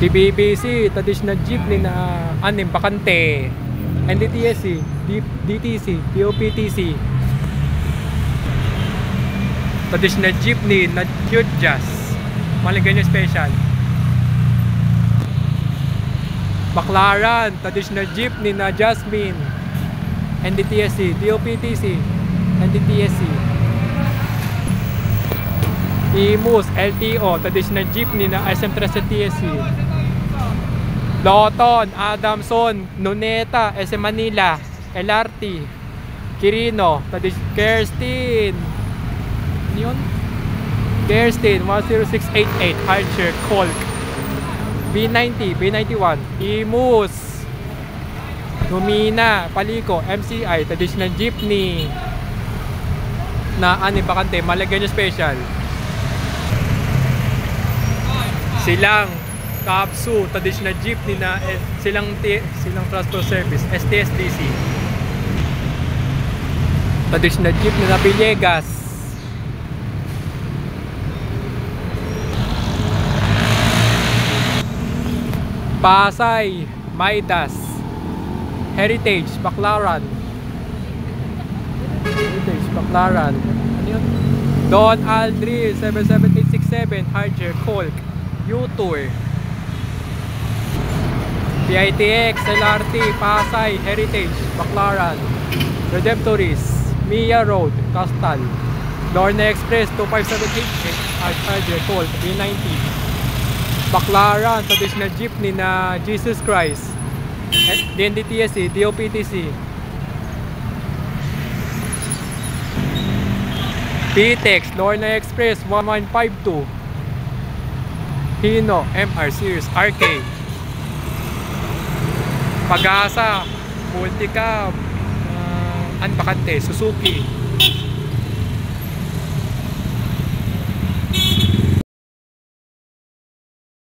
BBC, traditional jeepney na anim bakante. NDTSC, DTC, DOPTC. Traditional jeepney na cute jazz. Maligaya special. McLaren, traditional jeepney na Jasmine. NDTSC, DOPTC, NDTSC. Imus, LTO, traditional jeepney na SM Trusted TSC. Loton, Adamson, Nuneta, SM Manila, LRT, Quirino, Kerstin. Ano yun? Kerstin, 10688, Hardshare, Colk. B90, B91, Imus, Lumina, Paliko, MCI, traditional jeepney na anim bakante, Malagueño special. Silang Kapsu, traditional jeepney na silang transport service, STSDC. Traditional jeepney na Villegas. Pasay, Maidas, Heritage, Baclaran. Heritage, Baclaran. Ano yun? Don Aldri, 77867, Hardshare, Colk, U-Tour. PITX, LRT, Pasay, Heritage, Baclaran. Redemptoris, Mia Road, Castal. Lorna Express, 25788, Hardshare, Colk, B90. Baclaran, traditional jeepney na Jesus Christ. DNDTSC, DOPTC. PTEX, Lorna Express, 1152. Hino, MR Series, RK. Pag-asa, Multicab, Anbakante, Suzuki.